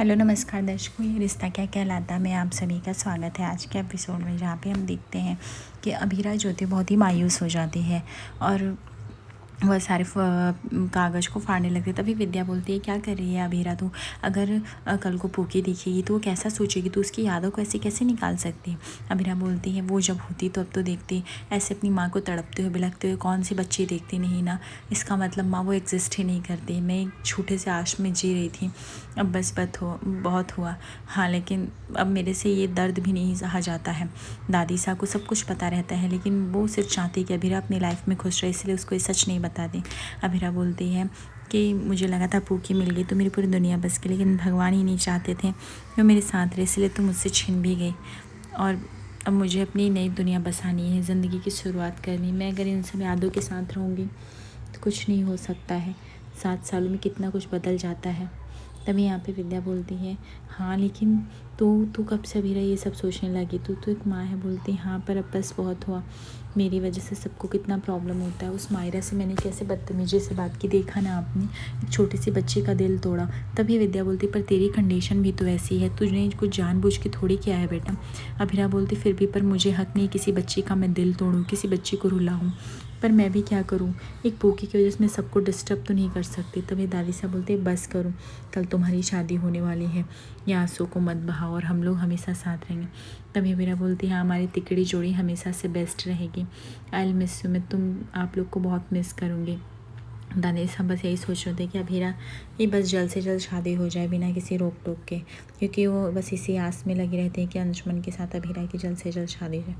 Hello नमस्कार दर्शकों, ये रिश्ता क्या कहलाता में आप सभी का स्वागत है आज के एपिसोड में, जहाँ पे हम देखते हैं कि अभीरा जो थी बहुत ही मायूस हो जाती है और वह सारे कागज़ को फाड़ने लगती है। तभी विद्या बोलती है, क्या कर रही है अभीरा तू? अगर कल को पूकी दिखेगी तो वो कैसा सोचेगी, तो उसकी यादों को ऐसे कैसे निकाल सकती है? अभीरा बोलती है, वो जब होती तो अब तो देखती, ऐसे अपनी माँ को तड़पते हुए बिलखते हुए कौन सी बच्ची देखती नहीं ना। इसका मतलब माँ वो एग्जिस्ट ही नहीं करती। मैं एक छोटे से आश में जी रही थी, अब बस बहुत हुआ। हाँ, लेकिन अब मेरे से ये दर्द भी नहीं सहा जाता है। दादी साहब को सब कुछ पता रहता है, लेकिन वो सिर्फ चाहती कि अभीरा अपनी लाइफ में खुश रहे, इसलिए उसको ये सच नहीं बता दी। अभीरा बोलती है कि मुझे लगा था पूकी मिल गई तो मेरी पूरी दुनिया बस गई, लेकिन भगवान ही नहीं चाहते थे वो मेरे साथ रहे, इसलिए तो मुझसे छिन भी गई। और अब मुझे अपनी नई दुनिया बसानी है, ज़िंदगी की शुरुआत करनी। मैं अगर इन सब यादों के साथ रहूँगी तो कुछ नहीं हो सकता है। 7 सालों में कितना कुछ बदल जाता है। तभी यहाँ पे विद्या बोलती है, हाँ लेकिन तू कब से अभी ये सब सोचने लगी? तू तो एक माँ है। बोलती, हाँ पर अब बस बहुत हुआ। मेरी वजह से सबको कितना प्रॉब्लम होता है। उस मायरा से मैंने कैसे बदतमीजी से बात की, देखा ना आपने, एक छोटी सी बच्ची का दिल तोड़ा। तभी विद्या बोलती, पर तेरी कंडीशन भी तो ऐसी है, तुझने कुछ जानबूझ के थोड़ी किया है बेटा। अभिरा बोलती, फिर भी पर मुझे हक नहीं किसी बच्ची का मैं दिल तोड़ूँ, किसी बच्ची को रुलाऊँ। पर मैं भी क्या करूँ, एक पोकी की वजह से मैं सबको डिस्टर्ब तो नहीं कर सकती। तभी दादी साहब बोलते, बस करूँ, कल तुम्हारी शादी होने वाली है, ये आंसू को मत बहाओ और हम लोग हमेशा साथ रहेंगे। तभी मेरा बोलती है, हाँ हमारी तिकड़ी जोड़ी हमेशा से बेस्ट रहेगी। आई विल मिस यू, मैं आप लोग को बहुत मिस करूँगी। दादी साहब बस यही सोच रहे थे कि अभीरा ये बस जल्द से जल्द शादी हो जाए बिना किसी रोक टोक के, क्योंकि वो बस इसी आस में लगे रहते हैं कि अंशुमन के साथ अभीरा की जल्द से जल्द शादी हो।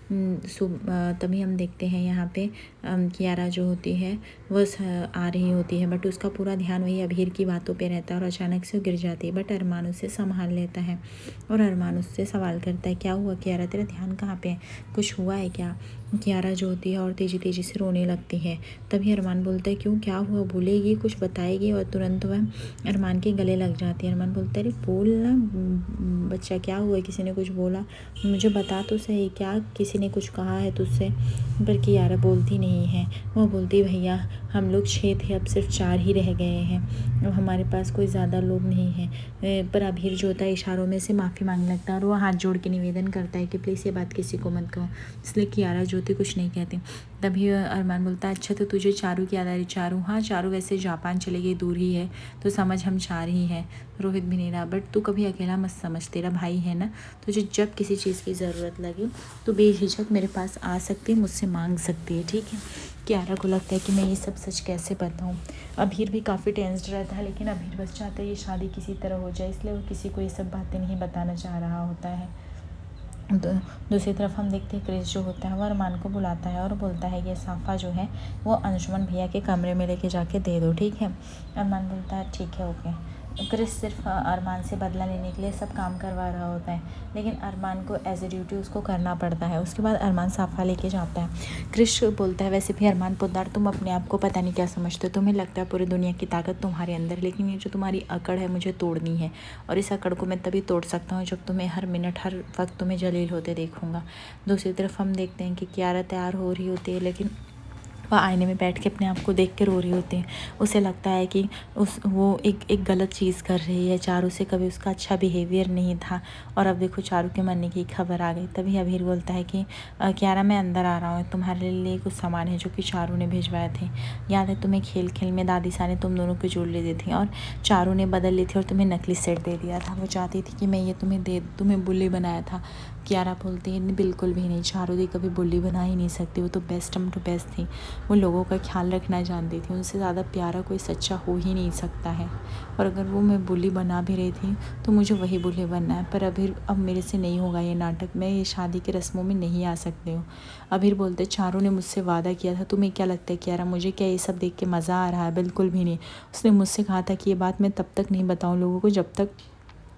तभी हम देखते हैं यहाँ पे कियारा जो होती है वो आ रही होती है, बट उसका पूरा ध्यान वही अभीर की बातों पे रहता है और अचानक से वो गिर जाती है। बट अरमान उसे संभाल लेता है और अरमान उससे सवाल करता है, क्या हुआ कियारा, तेरा ध्यान कहाँ पे है, कुछ हुआ है क्या? कियारा जो होती है और तेज़ी तेज़ी से रोने लगती है। तभी अरमान बोलता है, क्यों, क्या हुआ, बोलेगी, कुछ बताएगी? और तुरंत वह अरमान के गले लग जाती है। अरमान बोलता है, अरे बोल ना बच्चा, क्या हुआ, किसी ने कुछ बोला, मुझे बता तो सही, क्या किसी ने कुछ कहा है तुझसे? पर कियारा बोलती नहीं है। वो बोलती, भैया हम लोग 6 थे, अब सिर्फ 4 ही रह गए हैं, अब हमारे पास कोई ज़्यादा लोग नहीं हैं। पर अभीर जो होता है इशारों में से माफ़ी मांगने लगता है और वो हाथ जोड़ के निवेदन करता है कि प्लीज़ ये बात किसी को मत कहो। इसलिए कियारा जो होती कुछ नहीं कहती। तभी अरमान बोलता है, अच्छा तो तुझे चारू की याद आ रही? चारू, हाँ चारू वैसे जापान चली गई, दूर ही है, तो समझ हम 4 ही हैं। रोहित भी नहीं रहा, बट तू कभी अकेला मत समझ, तेरा भाई है ना, तुझे जब किसी चीज़ की ज़रूरत लगे तो बेझिझक मेरे पास आ सकती है, मुझसे मांग सकती है, ठीक है? कियारा को लगता है कि मैं ये सब सच कैसे बताऊँ। अभीर भी काफ़ी टेंस्ड रहता है, लेकिन अभीर बस चाहता है ये शादी किसी तरह हो जाए, इसलिए वो किसी को ये सब बातें नहीं बताना चाह रहा होता है। दूसरी तरफ हम देखते हैं क्रिस जो होता है वो अरमान को बुलाता है और बोलता है, ये साफ़ा जो है वो अंशुमन भैया के कमरे में लेके जाके दे दो, ठीक है? अरमान बोलता है, ठीक है, ओके। क्रिस सिर्फ अरमान से बदला लेने के लिए सब काम करवा रहा होता है, लेकिन अरमान को एज ए ड्यूटी उसको करना पड़ता है। उसके बाद अरमान साफ़ा लेके जाता है। क्रिस बोलता है, वैसे भी अरमान पोद्दार, तुम अपने आप को पता नहीं क्या समझते हो, तुम्हें लगता है पूरी दुनिया की ताकत तुम्हारे अंदर, लेकिन ये जो तुम्हारी अकड़ है मुझे तोड़नी है, और इस अकड़ को मैं तभी तोड़ सकता हूँ जब तुम्हें हर मिनट हर वक्त तुम्हें जलील होते देखूँगा। दूसरी तरफ हम देखते हैं कि कियारा तैयार हो रही होती है, लेकिन वह आईने में बैठ के अपने आप को देख के रो रही होती है। उसे लगता है कि वो एक गलत चीज़ कर रही है। चारू से कभी उसका अच्छा बिहेवियर नहीं था और अब देखो चारू के मरने की खबर आ गई। तभी अभीर बोलता है कि कियारा मैं अंदर आ रहा हूँ, तुम्हारे लिए कुछ सामान है जो कि चारू ने भिजवाए थे। याद है तुम्हें खेल खेल में दादी सा ने तुम दोनों की ज्वेलरी दी थी और चारू ने बदल ली थी और तुम्हें नकली सेट दे दिया था। वो चाहती थी कि मैं ये तुम्हें बुल्ली बनाया था। कियारा बोलती है, बिल्कुल भी नहीं, चारू दी कभी बुल्ली बना ही नहीं सकती, वो तो बेस्ट टू बेस्ट थी, वो लोगों का ख्याल रखना जानती थी, उनसे ज़्यादा प्यारा कोई सच्चा हो ही नहीं सकता है। और अगर वो मैं बुल्ली बना भी रही थी तो मुझे वही बुल्ली बनना है। पर अभीर अब मेरे से नहीं होगा ये नाटक, मैं ये शादी के रस्मों में नहीं आ सकती हूँ। अभीर बोलते, चारू ने मुझसे वादा किया था, तुम्हें क्या लगता है कियारा मुझे क्या ये सब देख के मज़ा आ रहा है? बिल्कुल भी नहीं। उसने मुझसे कहा था कि ये बात मैं तब तक नहीं बताऊँ लोगों को जब तक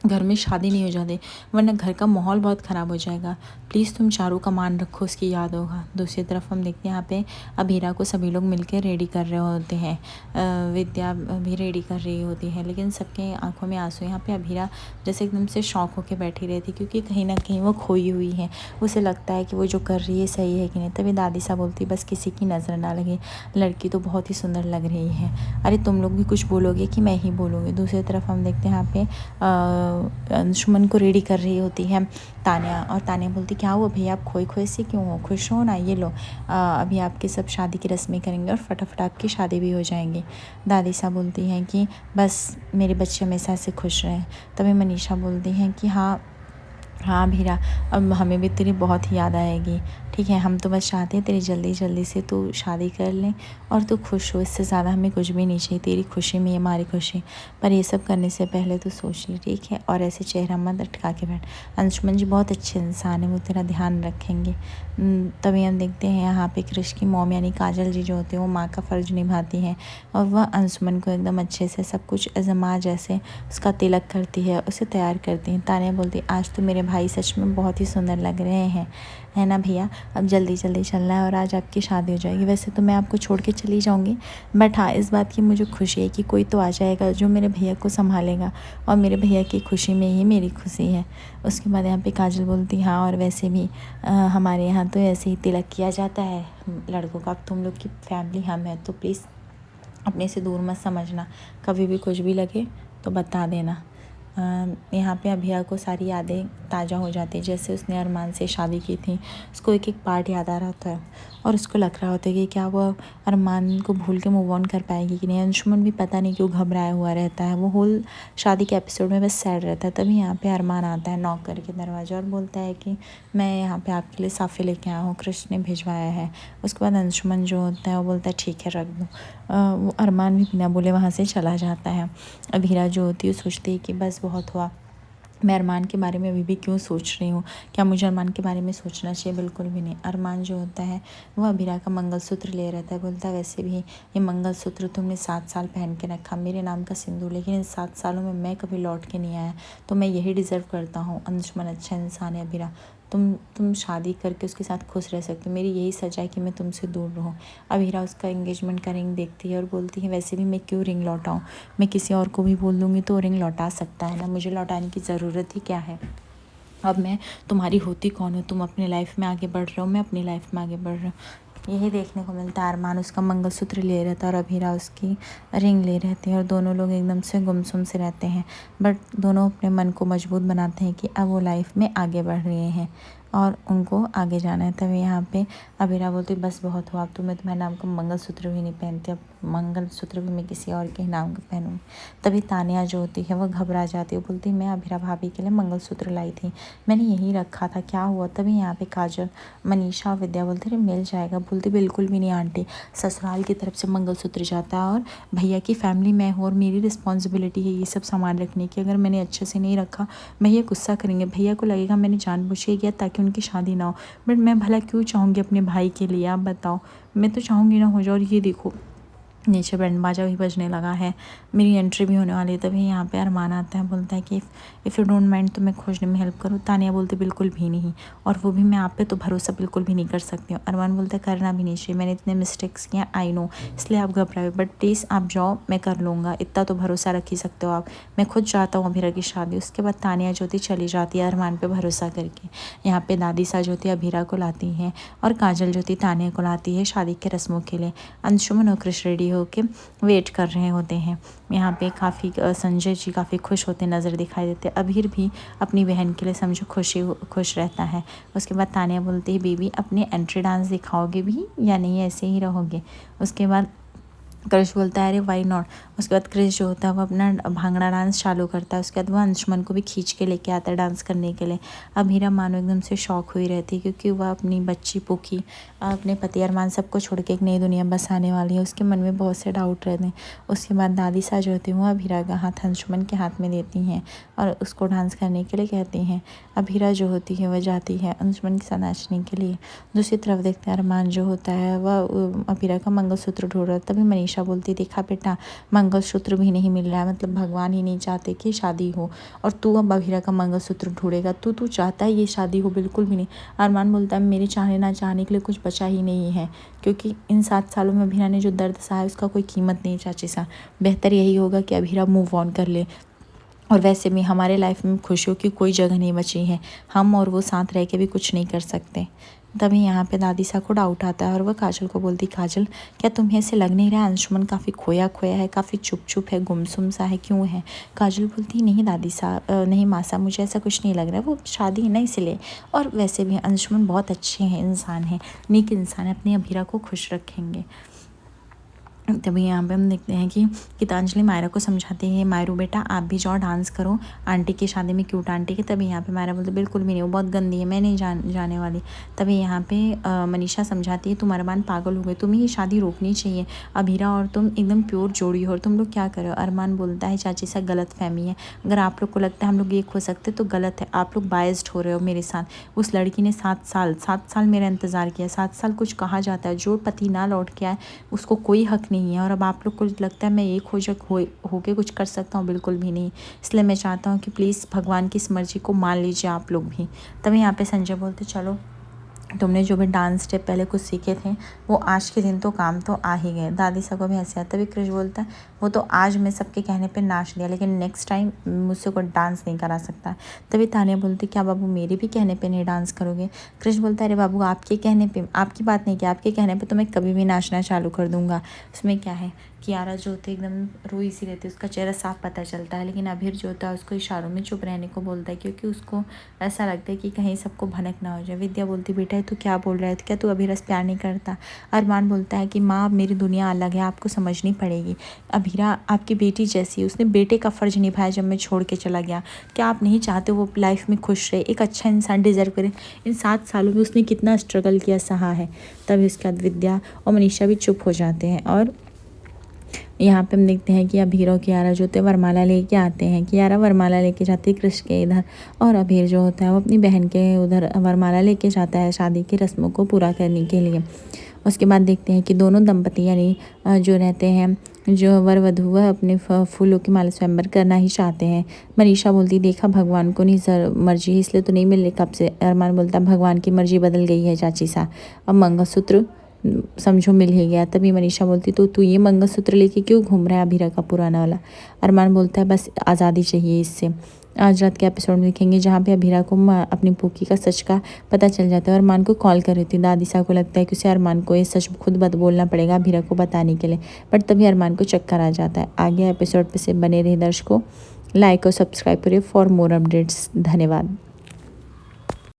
घर में शादी नहीं हो जाती, वरना घर का माहौल बहुत ख़राब हो जाएगा। प्लीज़ तुम चारू का मान रखो, उसकी याद होगा। दूसरी तरफ हम देखते हैं यहाँ पे अभीरा को सभी लोग मिलकर रेडी कर रहे होते हैं। विद्या भी रेडी कर रही होती है, लेकिन सबके आंखों में आंसू। यहाँ पे अभीरा जैसे एकदम से शॉक होकर बैठी रहती, क्योंकि कहीं ना कहीं वो खोई हुई है। उसे लगता है कि वो जो कर रही है सही है कि नहीं। तभी दादी सा बोलती, बस किसी की नज़र ना लगे, लड़की तो बहुत ही सुंदर लग रही है। अरे तुम लोग भी कुछ बोलोगे कि मैं ही बोलूँगी। दूसरी तरफ हम देखते हैं यहाँ पे अंशुमन को रेडी कर रही होती है तान्या, और तान्या बोलती, क्या हुआ भैया, आप खोए खोए से क्यों हो, खुश हो ना, ये लो अभी आपके सब शादी की रस्में करेंगे और फटाफट आपकी शादी भी हो जाएंगी। दादी सा बोलती हैं कि बस मेरे बच्चे हमेशा से खुश रहें। तभी मनीषा बोलती हैं कि हाँ हाँ भीरा, अब हमें भी तेरी बहुत याद आएगी। ठीक है, हम तो बस चाहते हैं तेरी जल्दी जल्दी से तू शादी कर लें और तू खुश हो, इससे ज़्यादा हमें कुछ भी नहीं चाहिए। तेरी खुशी में हमारी खुशी, पर ये सब करने से पहले तू सोच ले, ठीक है। और ऐसे चेहरा मत अटका के बैठ। अंशुमन जी बहुत अच्छे इंसान है, वो तेरा ध्यान रखेंगे। तभी हम देखते हैं यहाँ पे कृष की मॉम यानी काजल जी जो होते हैं वो माँ का फ़र्ज निभाती हैं, और वह अंशुमन को एकदम अच्छे से सब कुछ एज अ माँ जैसे उसका तिलक करती है, उसे तैयार करती हैं। तान्या बोलती, आज तो मेरे भाई सच में बहुत ही सुंदर लग रहे हैं, है ना भैया। अब जल्दी जल्दी चलना है और आज आपकी शादी हो जाएगी। वैसे तो मैं आपको छोड़ के चली जाऊंगी, बट हाँ, इस बात की मुझे खुशी है कि कोई तो आ जाएगा जो मेरे भैया को संभालेगा, और मेरे भैया की खुशी में ही मेरी खुशी है। उसके बाद यहाँ पे काजल बोलती, हाँ और वैसे भी हमारे यहाँ तो ऐसे ही तिलक किया जाता है लड़कों का। अब तुम लोग की फैमिली हम है, तो प्लीज़ अपने से दूर मत समझना, कभी भी कुछ भी लगे तो बता देना। यहाँ पे अभिया को सारी यादें ताज़ा हो जाती है, जैसे उसने अरमान से शादी की थी। उसको एक एक पार्ट याद आ रहा होता है, और उसको लग रहा होता है कि क्या वो अरमान को भूल के मूव ऑन कर पाएगी कि नहीं। अंशुमन भी पता नहीं क्यों घबराया हुआ रहता है, वो होल शादी के एपिसोड में बस सैड रहता है। तभी यहाँ पे अरमान आता है नॉक करके दरवाज़ा, और बोलता है कि मैं यहाँ पे आपके लिए साफ़े लेके आया हूँ, कृष्ण ने भिजवाया है। उसके बाद अंशुमन जो होता है वो बोलता है ठीक है रख दो। वो अरमान भी बिना बोले वहाँ से चला जाता है। अभीरा जो होती है सोचती है कि बस बहुत हुआ, मैं अरमान के बारे में अभी भी क्यों सोच रही हूँ, क्या मुझे अरमान के बारे में सोचना चाहिए, बिल्कुल भी नहीं। अरमान जो होता है वो अभीरा का मंगलसूत्र ले रहता है, बोलता है वैसे भी ये मंगलसूत्र तुमने 7 साल पहन के रखा, मेरे नाम का सिंदूर, लेकिन इन 7 सालों में मैं कभी लौट के नहीं आया, तो मैं यही डिज़र्व करता हूँ। अंशुमन अच्छा इंसान है अभीरा, तुम शादी करके उसके साथ खुश रह सकते हो, मेरी यही सजा है कि मैं तुमसे दूर रहूँ। अभीरा उसका एंगेजमेंट का रिंग देखती है और बोलती है वैसे भी मैं क्यों रिंग लौटाऊँ, मैं किसी और को भी बोल दूँगी तो रिंग लौटा सकता है ना, मुझे लौटाने की ज़रूरत ही क्या है। अब मैं तुम्हारी होती कौन हूँ, तुम अपनी लाइफ में आगे बढ़ रहे हो, मैं अपनी लाइफ में आगे बढ़ रहा हूँ। यही देखने को मिलता है। अरमान उसका मंगलसूत्र ले रहता है और अभीरा उसकी रिंग ले रहती है, और दोनों लोग एकदम से गुमसुम से रहते हैं, बट दोनों अपने मन को मजबूत बनाते हैं कि अब वो लाइफ में आगे बढ़ रहे हैं और उनको आगे जाना है। तभी यहाँ पे अभीरा बोलती बस बहुत हुआ, अब तो मैं तुम्हारे नाम का मंगलसूत्र भी नहीं पहनती, अब मंगलसूत्र भी मैं किसी और के नाम का पहनूँगी। तभी तानिया जो होती है वो घबरा जाती है, बोलती मैं अभीरा भाभी के लिए मंगलसूत्र लाई थी, मैंने यही रखा था, क्या हुआ। तभी यहाँ पे काजल, मनीषा और विद्या बोलते अरे मिल जाएगा। बोलती बिल्कुल भी नहीं आंटी, ससुराल की तरफ से मंगलसूत्र जाता है और भैया की फैमिली मैं हूँ और मेरी रिस्पॉन्सिबिलिटी है ये सब सामान रखने की, अगर मैंने अच्छे से नहीं रखा भैया गुस्सा करेंगे, भैया को लगेगा मैंने जानबूझ के किया ताकि उनकी शादी ना हो, बट मैं भला क्यों चाहूँगी अपने भाई के लिए, आप बताओ, मैं तो चाहूँगी ना हो जाए। और ये देखो नीचे बैंड बाजा भी बजने लगा है, मेरी एंट्री भी होने वाली है। तभी यहाँ पे अरमान आता है, बोलता है कि इफ़ यू डोंट माइंड तो मैं खोजने में हेल्प करूँ। तानिया बोलती बिल्कुल भी नहीं, और वो भी मैं आप पे तो भरोसा बिल्कुल भी नहीं कर सकती हूँ। अरमान बोलता है करना भी नहीं चाहिए, मैंने इतने मिस्टेक्स किए आई नो, इसलिए आप घबराए, बट प्लीज़ आप जाओ, मैं कर लूँगा, इतना तो भरोसा रख ही सकते हो आप, मैं खुद चाहता हूँ अभीरा की शादी। उसके बाद तानिया जो थी चली जाती है अरमान पे भरोसा करके। यहाँ पे दादी सा जो थी अभीरा को लाती हैं, और काजल जो थी तानिया को लाती है शादी के रस्मों के लिए। अंशुमन और कृष रेडी होके वेट कर रहे होते हैं। यहाँ पे काफ़ी संजय जी काफ़ी खुश होते नज़र दिखाई देते। अभीर भी अपनी बहन के लिए समझो खुश रहता है। उसके बाद तानिया बोलती है बेबी अपने एंट्री डांस दिखाओगे भी या नहीं, ऐसे ही रहोगे। उसके बाद कृष बोलता है अरे वाई नॉट। उसके बाद कृष जो होता है वो अपना भांगड़ा डांस चालू करता है। उसके बाद वो अंशुमन को भी खींच के लेके आता है डांस करने के लिए। अब हीरा मानो एकदम से शौक हुई रहती है, क्योंकि वह अपनी बच्ची पुकी, अपने पति अरमान सबको छोड़ के एक नई दुनिया बसाने वाली है। उसके मन में बहुत से डाउट रहते हैं। उसके बाद दादी सा जो होती है वो अब हीरा का हाथ अंशुमन के हाथ में देती हैं और उसको डांस करने के लिए कहती हैं। अब हीरा जो होती है वह जाती है अंशुमन के साथ नाचने के लिए। दूसरी तरफ देखते हैं अरमान जो होता है वह अब हीरा का मंगलसूत्र ढूंढ रहा है। तभी मनीषा बोलती देखा बेटा मंगलसूत्र भी नहीं मिल रहा है, मतलब भगवान ही नहीं चाहते कि शादी हो और तू अब अभीरा का मंगलसूत्र ढूंढेगा। तू चाहता है ये शादी हो? बिल्कुल भी नहीं। अरमान बोलता है मेरे चाहने ना चाहने के लिए कुछ बचा ही नहीं है, क्योंकि इन 7 सालों में अभीरा ने जो दर्द सहा है उसका कोई कीमत नहीं चाची सा। बेहतर यही होगा कि अभीरा मूव ऑन कर ले। और वैसे भी हमारे लाइफ में खुशियों की कोई जगह नहीं बची है, हम और वो साथ रह के भी कुछ नहीं कर सकते। तभी यहाँ पे दादी सा को डाउट आता है और वह काजल को बोलती काजल क्या तुम्हें ऐसे लग नहीं रहा है अंशुमन काफ़ी खोया खोया है, काफ़ी चुप चुप है, गुमसुम सा है, क्यों है? काजल बोलती नहीं दादी सा नहीं माँ सा, मुझे ऐसा कुछ नहीं लग रहा है, वो शादी है ना इसलिए। और वैसे भी अंशुमन बहुत अच्छे हैं, इंसान हैं, नेक इंसान है, अपनी अभीरा को खुश रखेंगे। तभी यहाँ पे हम देखते हैं कि गीतांजलि मायरा को समझाती है मायरू बेटा आप भी जाओ डांस करो आंटी की शादी में, क्यूट आंटी के। तभी यहाँ पे मायरा बोलते बिल्कुल भी नहीं, वो बहुत गंदी है, मैं नहीं जाने वाली। तभी यहाँ पे मनीषा समझाती है तुम अरमान पागल हो गए, तुम्हें ये शादी रोकनी चाहिए, अभीरा और तुम एकदम प्योर जोड़ी हो और तुम लोग क्या करो। अरमान बोलता है चाची सा गलत फहमी है, अगर आप लोग को लगता है हम लोग एक हो सकते तो गलत है, आप लोग बायस्ड हो रहे हो मेरे साथ। उस लड़की ने 7 साल मेरा इंतज़ार किया, 7 साल कुछ कहा जाता है, जो पति ना लौट के आए उसको कोई हक नहीं है। और अब आप लोग को लगता है मैं एक होके कुछ कर सकता हूँ, बिल्कुल भी नहीं। इसलिए मैं चाहता हूँ कि प्लीज़ भगवान की इस मर्जी को मान लीजिए आप लोग भी। तभी यहाँ पे संजय बोलते चलो तुमने जो भी डांस स्टेप पहले कुछ सीखे थे वो आज के दिन तो काम तो आ ही गए। दादी सा को भी हंसी आता है। तभी क्रिश बोलता है वो तो आज मैं सबके कहने पे नाच लिया, लेकिन नेक्स्ट टाइम मुझसे कोई डांस नहीं करा सकता। तभी तानिया बोलती क्या बाबू मेरे भी कहने पे नहीं डांस करोगे? क्रिश बोलता है अरे बाबू आपके कहने पे, आपकी बात नहीं, कि आपके कहने पे तो मैं कभी भी नाचना चालू कर दूंगा। उसमें क्या है, कियारा जो होती है एकदम रोई सी रहती है, उसका चेहरा साफ पता चलता है, लेकिन अभीर जो होता है उसको इशारों में चुप रहने को बोलता है, क्योंकि उसको ऐसा लगता है कि कहीं सबको भनक ना हो जाए। विद्या बोलती बेटा तू क्या बोल रहा है, क्या तू अभीरा से प्यार नहीं करता? अरमान बोलता है कि माँ अब मेरी दुनिया अलग है, आपको समझनी पड़ेगी, अभीरा आपकी बेटी जैसी है, उसने बेटे का फ़र्ज़ निभाया जब मैं छोड़ के चला गया। क्या आप नहीं चाहते वो लाइफ में खुश रहे, एक अच्छा इंसान डिज़र्व करे? इन 7 सालों में उसने कितना स्ट्रगल किया, सहा है। तभी उसके बाद विद्या और मनीषा भी चुप हो जाते हैं। और यहाँ पे हम देखते हैं कि अभीर और कियारा जो होते हैं वरमाला लेके आते हैं। कियारा वरमाला लेके जाती है कृष के इधर, और अभीर जो होता है वो अपनी बहन के उधर वरमाला लेके जाता है शादी की रस्मों को पूरा करने के लिए। उसके बाद देखते हैं कि दोनों दंपति यानी जो रहते हैं, जो वर वधू वह अपने फूलों की माला स्वयंवर करना ही चाहते हैं। मनीषा बोलती देखा भगवान को नहीं मर्जी है इसलिए तो नहीं मिल रही कब से। अरमान बोलता भगवान की मर्जी बदल गई है चाची सा, अब मंगलसूत्र समझो मिल ही गया। तभी मनीषा बोलती तो तू ये मंगलसूत्र लेके क्यों घूम रहा है अभीरा का पुराना वाला? अरमान बोलता है बस आज़ादी चाहिए इससे। आज रात के एपिसोड में देखेंगे जहाँ पे अभीरा को अपनी फूफी का सच का पता चल जाता है और अरमान को कॉल कर रही थी। दादी साहब को लगता है कि उसे अरमान को ये सच खुद बोलना पड़ेगा अभीरा को बताने के लिए, बट तभी अरमान को चक्कर आ जाता है। आगे एपिसोड पे से बने रहे दर्शकों, लाइक और सब्सक्राइब करिए फॉर मोर अपडेट्स। धन्यवाद।